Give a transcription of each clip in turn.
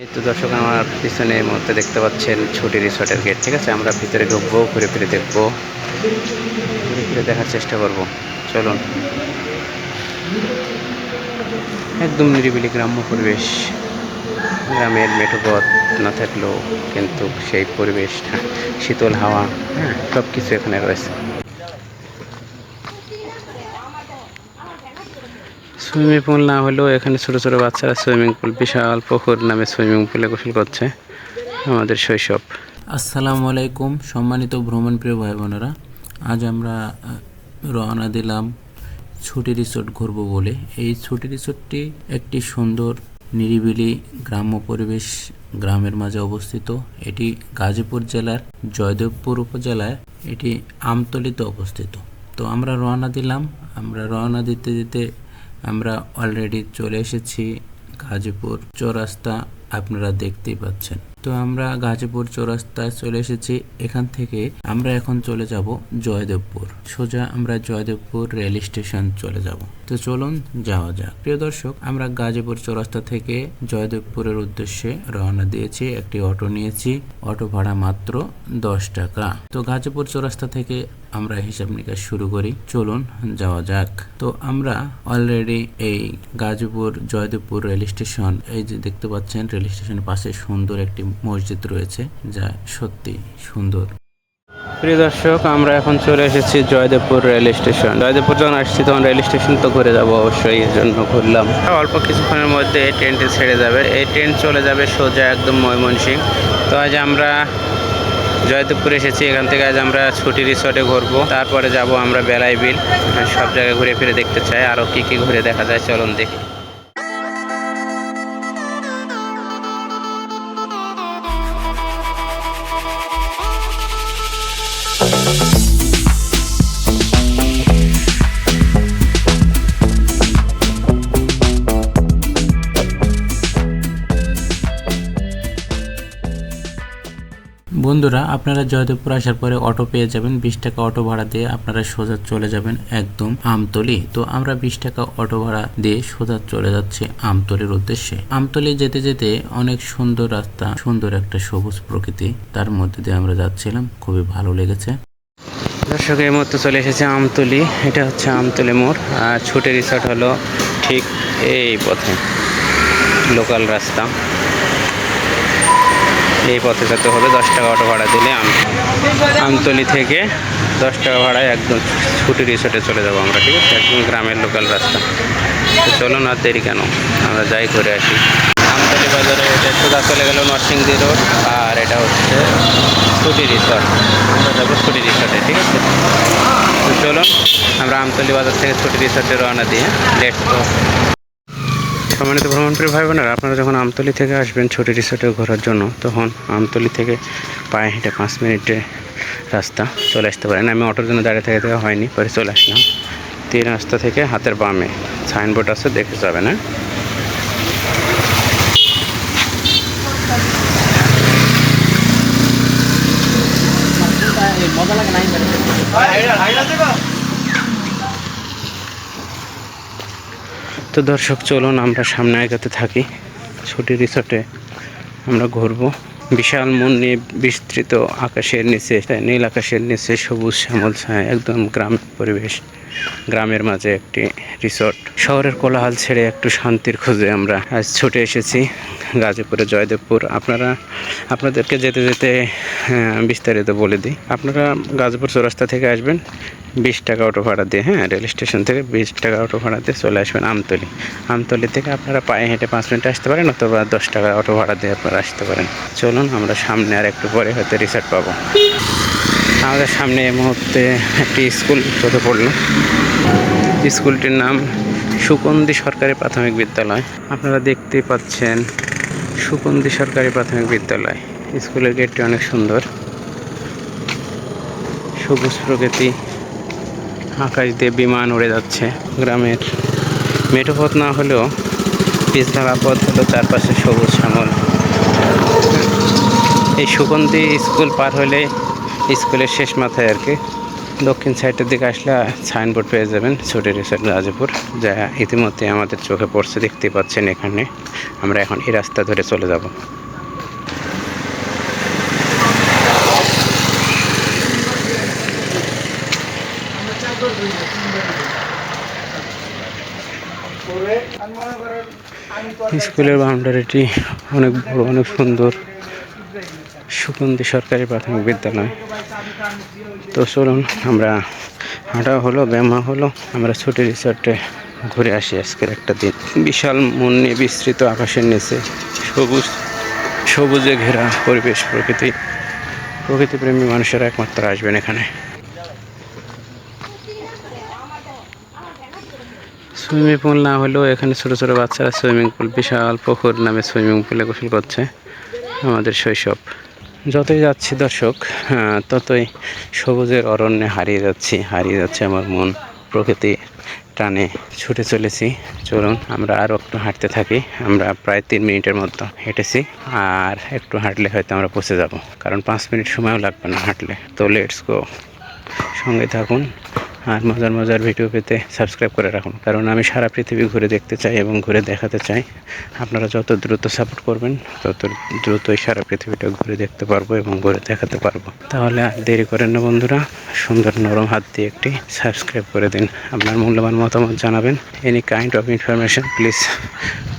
এই তো দর্শক, আমার পিছনের মধ্যে দেখতে পাচ্ছেন ছুটি রিসোর্টের গেট। ঠিক আছে, আমরা ভিতরে ঢুকবো, ঘুরে ফিরে দেখবো, ঘুরে ফিরে দেখার চেষ্টা করব। চলুন। একদম নিরিবিলি গ্রাম্য পরিবেশ। গ্রামের মেঠো পথ না থাকলেও কিন্তু সেই পরিবেশ, শীতল হাওয়া, হ্যাঁ, সব কিছু এখানে রয়েছে। সুইমিং পুল না হলেও এখানে ছোট ছোট বাচ্চারা সুইমিং পুল, বিশাল পুকুর নামে সুইমিং পুলে গোসল করছে। আমাদের শৈশব। আসসালামু আলাইকুম সম্মানিত ভ্রমণপ্রিয় ভাই বোনেরা, আজ আমরা রওনা দিলাম ছুটি রিসোর্ট ঘুরবো বলে। এই ছুটি রিসোর্টটি একটি সুন্দর নিরিবিলি গ্রাম্য পরিবেশ, গ্রামের মাঝে অবস্থিত। এটি গাজীপুর জেলার জয়দেবপুর উপজেলায় এটি আমতলীতে অবস্থিত। তো আমরা রওনা দিলাম। আমরা রওনা দিতে দিতে আমরা অলরেডি চলে এসেছি গাজীপুর চৌরাস্তা, আপনারা দেখতেই পাচ্ছেন। তো আমরা গাজীপুর চৌরাস্তায় চলে এসেছি। এখান থেকে আমরা এখন চলে যাব জয়দেবপুর। সোজা আমরা জয়দেবপুর রেল স্টেশন চলে যাব। তো চলুন যাওয়া যাক। প্রিয় দর্শক, আমরা গাজীপুর চৌরাস্তা থেকে জয়দেবপুরের উদ্দেশ্যে রওনা দিয়েছি। একটি অটো নিয়েছি, অটো ভাড়া মাত্র 10 টাকা। তো গাজীপুর চৌরাস্তা থেকে আমরা হিসাব নিকাশ শুরু করি। চলুন যাওয়া যাক। তো আমরা অলরেডি এই গাজীপুর জয়দেবপুর রেল স্টেশন, এই যে দেখতে পাচ্ছেন রেল স্টেশনের পাশে সুন্দর একটি মসজিদ রয়েছে, যা সত্যি সুন্দর। প্রিয় দর্শক, আমরা এখন চলে এসেছি জয়দেবপুর রেল স্টেশন। জয়দেবপুর যখন আসছি তখন রেল স্টেশন তো ঘুরে যাবো অবশ্যই, এর জন্য ঘুরলাম। অল্প কিছুক্ষণের মধ্যে এই ট্রেনটি ছেড়ে যাবে। এই ট্রেন চলে যাবে সোজা একদম ময়মনসিংহ। তো আজ আমরা জয়দেবপুর এসেছি। এখান থেকে আজ আমরা ছুটি রিসোর্টে ঘুরবো, তারপরে যাব আমরা বেলাই বিল। সব জায়গায় ঘুরে ফিরে দেখতে চাই, আরও কি কি ঘুরে দেখা যায় চলুন দেখি। বন্ধুরা, আপনারা জয়দেবপুর আসার পরে অটো পেয়ে যাবেন। 20 টাকা অটো ভাড়া দিয়ে আপনারা সোজা চলে যাবেন একদম আমতলী। তো আমরা 20 টাকা অটো ভাড়া দিয়ে সোজা চলে যাচ্ছি আমতলীর উদ্দেশ্যে। আমতলী যেতে যেতে অনেক সুন্দর রাস্তা, সুন্দর একটা সবুজ প্রকৃতি, তার মধ্যে দিয়ে আমরা যাচ্ছিলাম। খুবই ভালো লেগেছে। দর্শক, এই মুহূর্তে চলে এসেছে আমতলী। এটা হচ্ছে আমতলী মোড়, আর ছুটি রিসোর্ট হলো ঠিক এই পথে, লোকাল রাস্তা। এই পথে যেতে হবে। 10 টাকা অটো ভাড়া দিলে আমতলী থেকে 10 টাকা ভাড়ায় একদম ছুটি রিসোর্টে চলে যাবো আমরা। ঠিক আছে, একদম গ্রামের লোকাল রাস্তা। তো চলুন আর দেরি কেন, আমরা যাই ঘুরে আসি। আমতলী বাজারে এটা সোজা চলে গেল নরসিংদী রোড, আর এটা হচ্ছে ছুটি রিসোর্ট। আমরা যাবো ছুটি রিসোর্টে। ঠিক আছে, তো চলুন আমরা আমতলী বাজার থেকে ছুটি রিসোর্টে রওনা দিয়ে লেটস গো। সম্মানিত ভ্রমণপ্রিয় ভাই বোনেরা, আপনারা যখন আমতলী থেকে আসবেন ছুটি রিসোর্টে ঘোরার জন্য, তখন আমতলী থেকে পায়ে হেঁটে 5 মিনিটে রাস্তা চলে আসতে পারেন। আমি অটোর জন্য দাঁড়িয়ে থেকে হয়নি, পরে চলে আসলাম। 3 রাস্তা থেকে হাতের বামে সাইনবোর্ড আছে, দেখে যাবেন। তো দর্শক, চলুন আমরা সামনে এগোতে থাকি। ছুটি রিসোর্টে আমরা ঘুরবো। বিশাল মন নিয়ে বিস্তৃত আকাশের নিচে, নীল আকাশের নিচে সবুজ শ্যামল ছায়া, একদম গ্রামের পরিবেশ, গ্রামের মাঝে একটি রিসোর্ট। শহরের কোলাহল ছেড়ে একটু শান্তির খোঁজে আমরা আজ ছুটে এসেছি গাজীপুরে জয়দেবপুর। আপনাদেরকে যেতে যেতে বিস্তারিত বলে দিই। আপনারা গাজীপুর চৌরাস্তা থেকে আসবেন 20 টাকা অটো ভাড়া দিয়ে, হ্যাঁ, রেল স্টেশন থেকে 20 টাকা অটো ভাড়া দিয়ে চলে আসবেন আমতলী। আমতলী থেকে আপনারা পায়ে হেঁটে 5 মিনিটে আসতে পারেন, অথবা 10 টাকা অটো ভাড়া দিয়ে আপনারা আসতে পারেন। চলুন, আমরা সামনে আর একটু পরে হয়তো রিসোর্ট পাবো। আমাদের সামনে এই মুহূর্তে একটি স্কুল চোখে পড়ল। স্কুলটির নাম সুকন্দি সরকারি প্রাথমিক বিদ্যালয়। আপনারা দেখতেই পাচ্ছেন সুকন্দি সরকারি প্রাথমিক বিদ্যালয়। স্কুলের গেটটি অনেক সুন্দর, সবুজ প্রকৃতি, আকাশ দিয়ে বিমান উড়ে যাচ্ছে। গ্রামের মেঠো পথ না হলেও পিচ ঢালা পথ হলো, চারপাশে সবুজ শ্যামল। এই সুগন্ধি স্কুল পার হলে স্কুলের শেষ মাথায় আর কি দক্ষিণ সাইডের দিকে আসলে সাইনবোর্ড পেয়ে যাবেন ছুটি রিসোর্ট গাজীপুর, যা ইতিমধ্যে আমাদের চোখে পড়ছে, দেখতে পাচ্ছেন। এখানে আমরা এখন এই রাস্তা ধরে চলে যাব। স্কুলের বাউন্ডারিটি অনেক বড়, অনেক সুন্দর। সুগন্ধি সরকারি প্রাথমিক বিদ্যালয়। তো চলুন, আমরা হাঁটা হলো, ব্যায়াম হলো, আমরা ছুটি রিসোর্টে ঘুরে আসি আজকের একটা দিন। বিশাল মন নিয়ে বিস্তৃত আকাশের নিচে সবুজে ঘেরা পরিবেশ, প্রকৃতিপ্রেমী মানুষেরা একমাত্র আসবেন এখানে। সুইমিং পুল না হলেও এখানে ছোট ছোট বাচ্চারা সুইমিং পুল, বিশাল পুকুর নামে সুইমিং পুলে গোসল করছে। আমাদের শৈশব। যতই যাচ্ছি দর্শক, ততই সবুজের অরণ্যে হারিয়ে যাচ্ছে আমার মন। প্রকৃতি টানে ছুটে চলেছি। চলুন আমরা আরও একটু হাঁটতে থাকি। আমরা প্রায় 3 মিনিটের মতো হেঁটেছি, আর একটু হাঁটলে হয়তো আমরা পৌঁছে যাব, কারণ 5 মিনিট সময়ও লাগবে না হাঁটলে। তো লেটস গো, সঙ্গে থাকুন। আর মজার মজার ভিডিও পেতে সাবস্ক্রাইব করে রাখুন, কারণ আমি সারা পৃথিবী ঘুরে দেখতে চাই এবং ঘুরে দেখাতে চাই। আপনারা যত দ্রুত সাপোর্ট করবেন, তত দ্রুতই সারা পৃথিবীটা ঘুরে দেখতে পারবো এবং ঘুরে দেখাতে পারবো। তাহলে আর দেরি করেন না বন্ধুরা, সুন্দর নরম হাত দিয়ে একটি সাবস্ক্রাইব করে দিন। আপনার মূল্যবান মতামত জানাবেন। Any kind of information please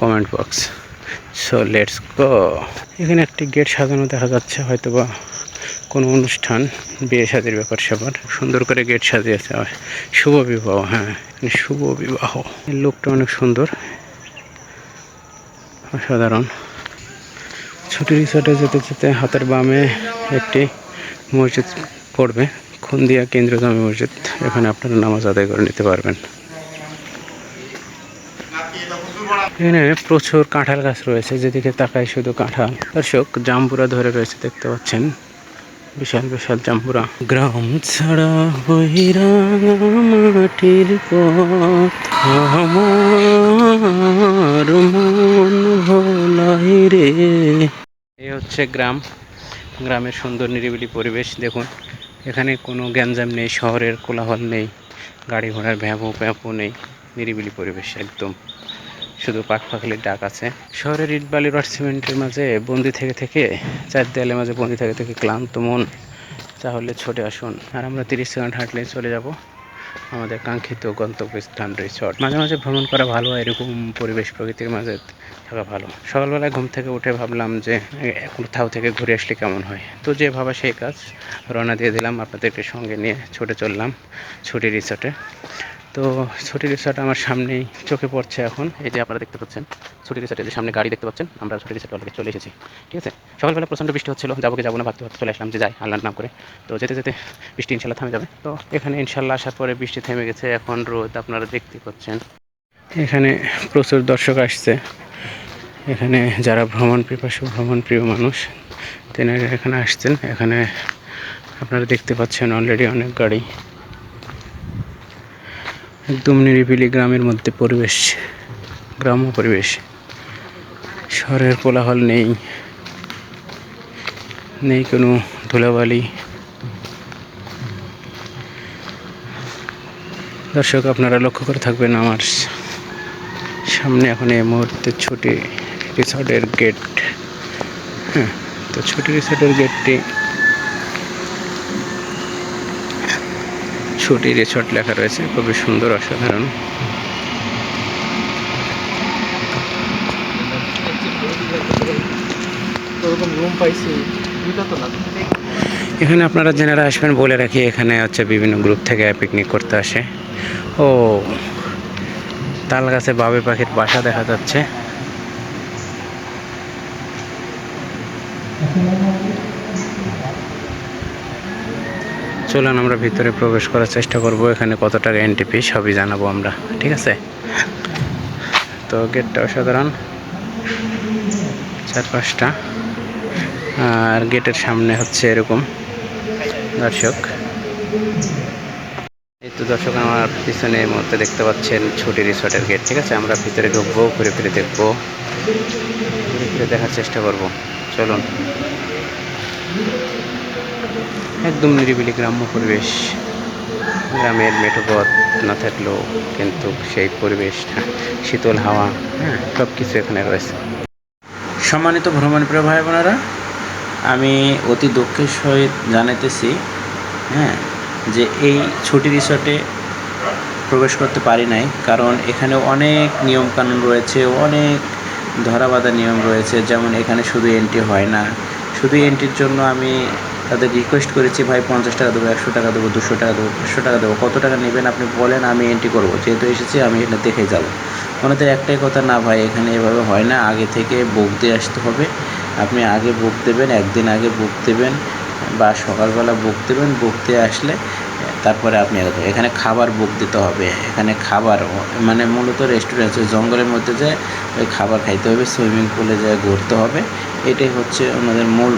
comment box. So let's go. এখানে একটি গেট সাজানো দেখা যাচ্ছে, হয়তোবা কোনো অনুষ্ঠান, বিয়ে শাদীর ব্যাপার স্যাপার। সুন্দর করে গেট সাজিয়েছে, শুভ বিবাহ। হ্যাঁ, শুভ বিবাহ। লোকটা অনেক সুন্দর, অসাধারণ। ছুটি রিসোর্টে যেতে যেতে হাতের বামে একটি মসজিদ পড়বে, খুন্দিয়া কেন্দ্রীয় জামে মসজিদ। এখানে আপনারা নামাজ আদায় করে নিতে পারবেন। এখানে প্রচুর কাঁঠাল গাছ রয়েছে, যেদিকে তাকাই শুধু কাঁঠাল। দর্শক, জাম্বুরা ধরে রয়েছে, দেখতে পাচ্ছেন, বিশাল বিশাল জাম্বুরা। গ্রাম ছাড়া বহিরা মাটির পথ, আমার মন ভোলাই রে। এই হচ্ছে গ্রাম, গ্রামের সুন্দর নিরিবিলি পরিবেশ। দেখুন, এখানে কোনো গ্যাঞ্জাম নেই, শহরের কোলাহল নেই, গাড়ি ঘোড়ার ভ্যাপু নেই। নিরিবিলি পরিবেশ একদম, শুধু পাখপাখালির ডাক আছে। শহরের ইট বালি রড সিমেন্টের মাঝে বন্দি থেকে চার দেয়ালের মাঝে বন্দি থেকে ক্লান্ত মন, তাহলে ছুটে আসুন। আর আমরা 30 সেকেন্ড হাঁটলে চলে যাব আমাদের কাঙ্ক্ষিত গন্তব্যস্থান রিসর্ট। মাঝে মাঝে ভ্রমণ করা ভালো, এরকম পরিবেশ প্রকৃতির মাঝে থাকা ভালো। সকালবেলায় ঘুম থেকে উঠে ভাবলাম যে কোথাও থেকে ঘুরে আসলে কেমন হয়। তো যে ভাবা সেই কাজ, রওনা দিয়ে দিলাম আপনাদেরকে সঙ্গে নিয়ে। ছুটে চললাম ছুটি রিসর্টে। তো ছুটি রিসর্ট আমার সামনেই চোখে পড়ছে এখন। এই যে আপনারা দেখতে পাচ্ছেন ছুটি রিসর্টের যে সামনে গাড়ি দেখতে পাচ্ছেন, আমরা ছুটি রিসর্টে অলরেডি চলে এসেছি। ঠিক আছে, সকালবেলা প্রচণ্ড বৃষ্টি হচ্ছিল, যাবো কি যাবো না ভাবতে চলে আসলাম যে যাই, আল্লাহর নাম করে। তো যেতে যেতে বৃষ্টি ইনশাল্লাহ থামে যাবে। তো এখানে ইনশাল্লাহ আসার পরে বৃষ্টি থেমে গেছে, এখন রোদ আপনারা দেখতে পাচ্ছেন। এখানে প্রচুর দর্শক আসছে। এখানে যারা ভ্রমণ প্রিয় মানুষ, তেনারা এখানে আসছেন। এখানে আপনারা দেখতে পাচ্ছেন অলরেডি অনেক গাড়ি। একদম নিরিবিলি গ্রামের মধ্যে পরিবেশ, গ্রাম্য পরিবেশ। শহরের কোলাহল নেই কোনো ধুলাবালি। দর্শক, আপনারা লক্ষ্য করে থাকবেন আমার সামনে এখন এই মুহূর্তে ছুটি রিসর্টের গেট। হ্যাঁ, তো ছুটি রিসর্টের গেটটি ছুটি রিসর্ট লেখা রয়েছে, খুবই সুন্দর, অসাধারণ। এখানে আপনারা যারা আসবেন বলে রাখি, এখানে হচ্ছে বিভিন্ন গ্রুপ থেকে পিকনিক করতে আসে। ও, তাল গাছে বাবুই পাখির বাসা দেখা যাচ্ছে। চলুন আমরা ভিতরে প্রবেশ করার চেষ্টা করব। এখানে কত টাকা এন্ট্রি ফি সবই জানাবো আমরা, ঠিক আছে। তো গেটটা অসাধারণ, 4-5টা, আর গেটের সামনে হচ্ছে এরকম দর্শক। এই তো দর্শক, আমার পিছনে এই মুহূর্তে দেখতে পাচ্ছেন ছুটি রিসর্টের গেট। ঠিক আছে, আমরা ভিতরে ঢুকবো, ঘুরে ফিরে দেখবো, ঘুরে ফিরে দেখার চেষ্টা করব। চলুন, একদম নিরিবিলি গ্রাম্য পরিবেশ। গ্রামের মেঠো পথ না থাকলেও কিন্তু সেই পরিবেশটা, শীতল হাওয়া, হ্যাঁ, সব কিছু এখানে রয়েছে। সম্মানিত ভ্রমণপ্রিয় ভাই বোনেরা, আমি অতি দুঃখের সহিত জানাইতেছি, হ্যাঁ, যে এই ছুটি রিসর্টে প্রবেশ করতে পারি নাই, কারণ এখানে অনেক নিয়মকানুন রয়েছে, অনেক ধরাবাঁধা নিয়ম রয়েছে। যেমন এখানে শুধু এন্ট্রি হয় না, শুধু এন্ট্রির জন্য আমি তাদের রিকোয়েস্ট করেছি, ভাই 50 টাকা দেবো, 100 টাকা দেবো, 200 টাকা দেবো, 500 টাকা দেবো, কত টাকা নেবেন আপনি বলেন, আমি এন্ট্রি করবো, যেহেতু এসেছি আমি এখানে দেখে যাব। ওনাদের একটাই কথা, না ভাই এখানে এভাবে হয় না, আগে থেকে বুক দিয়ে আসতে হবে। আপনি আগে বুক দেবেন, একদিন আগে বুক দেবেন বা সকালবেলা বুক দেবেন, বুক দিয়ে আসলে তারপরে আপনি এখানে খাবার বুক দিতে হবে। এখানে খাবার মানে মূলত রেস্টুরেন্ট, জঙ্গলের মধ্যে যায় ওই খাবার খাইতে হবে, সুইমিং পুলে যায় ঘুরতে হবে, এটাই হচ্ছে ওনাদের মূল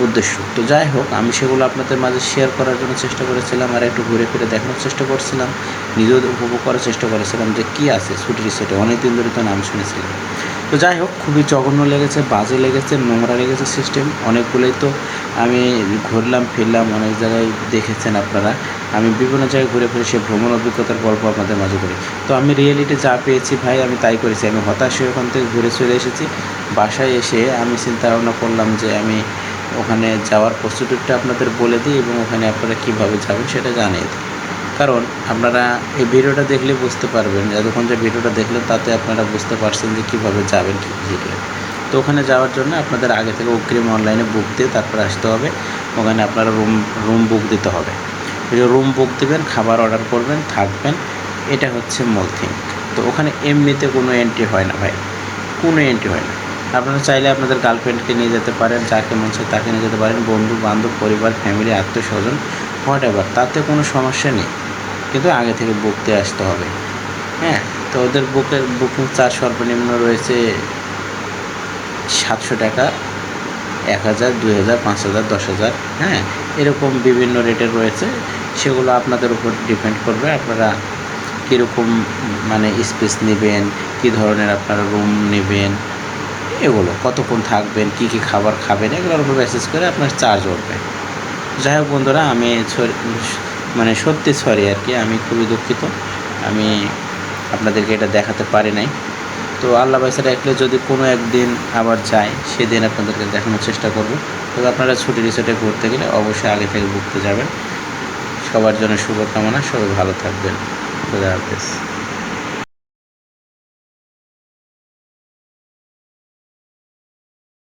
উদ্দেশ্য। তো যাই হোক, আমি সেগুলো আপনাদের মাঝে শেয়ার করার জন্য চেষ্টা করেছিলাম, আর একটু ঘুরে ফিরে দেখানোর চেষ্টা করছিলাম, নিজেও উপভোগ করার চেষ্টা করেছিলাম যে কী আছে ছুটি রিসোর্টে, অনেক দিন ধরে তো নাম শুনেছিলাম। তো যাই হোক, খুবই জঘন্য লেগেছে, বাজে লেগেছে, নোংরা লেগেছে সিস্টেম অনেকগুলোই। তো আমি ঘুরলাম ফিরলাম, অনেক জায়গায় দেখেছেন আপনারা, আমি বিভিন্ন জায়গায় ঘুরে ফিরে সে ভ্রমণ অভিজ্ঞতার গল্প আপনাদের মাঝে করি। তো আমি রিয়েলিটি যা পেয়েছি ভাই, আমি তাই করেছি। আমি হতাশ হয়ে ওখান থেকে ঘুরে চলে এসেছি। বাসায় এসে আমি চিন্তা ভাবনা করলাম যে আমি ওখানে যাওয়ার প্রস্তুতিটা আপনাদের বলে দিই এবং ওখানে আপনারা কীভাবে যাবেন সেটা জানিয়ে দিই। কারণ আপনারা এই ভিডিওটা দেখলে বুঝতে পারবেন, যতক্ষণ যে ভিডিওটা দেখলেন তাতে আপনারা বুঝতে পারছেন যে কীভাবে যাবেন, কী শিখলেন। তো ওখানে যাওয়ার জন্য আপনাদের আগে থেকে অগ্রিম অনলাইনে বুক দিয়ে তারপরে আসতে হবে। ওখানে আপনারা রুম বুক দিতে হবে। রুম বুক দেবেন, খাবার অর্ডার করবেন, থাকবেন, এটা হচ্ছে মূল থিং। তো ওখানে এমনিতে কোনো এন্ট্রি হয় না ভাই, কোনো এন্ট্রি হয় না। আপনারা চাইলে আপনাদের গার্লফ্রেন্ডকে নিয়ে যেতে পারেন, যাকে মন চায় তাকে নিয়ে যেতে পারেন, বন্ধু বান্ধব, পরিবার, ফ্যামিলি, আত্মীয় স্বজন, হোয়াট এভার, তাতে কোনো সমস্যা নেই, কিন্তু আগে থেকে বুক দিয়ে আসতে হবে। হ্যাঁ, তো ওদের বুকিং চার্জ সর্বনিম্ন রয়েছে 700 টাকা, 1000, 2000, 5000, 10,000, হ্যাঁ, এরকম বিভিন্ন রেটের রয়েছে। সেগুলো আপনাদের উপর ডিপেন্ড করবে, আপনারা কীরকম মানে স্পেস নেবেন, কী ধরনের আপনারা রুম নেবেন, এগুলো কতক্ষণ থাকবেন, কী কী খাবার খাবেন, এগুলোর উপর বেসিস করে আপনার চার্জ উঠবে। যাই হোক বন্ধুরা, আমি মানে সত্যি সরি আর কি, আমি খুবই দুঃখিত, আমি আপনাদেরকে এটা দেখাতে পারি নাই। তো আল্লাহ বাইসা রাখলে যদি কোনো একদিন আবার যাই, সেদিন আপনাদেরকে দেখানোর চেষ্টা করব। তবে আপনারা ছুটি রিসোর্টে ঘুরতে গেলে অবশ্যই আগে থেকে ঘুরতে যাবেন। সবার জন্য শুভকামনা, সবাই ভালো থাকবেন। খুদা হাফেজ।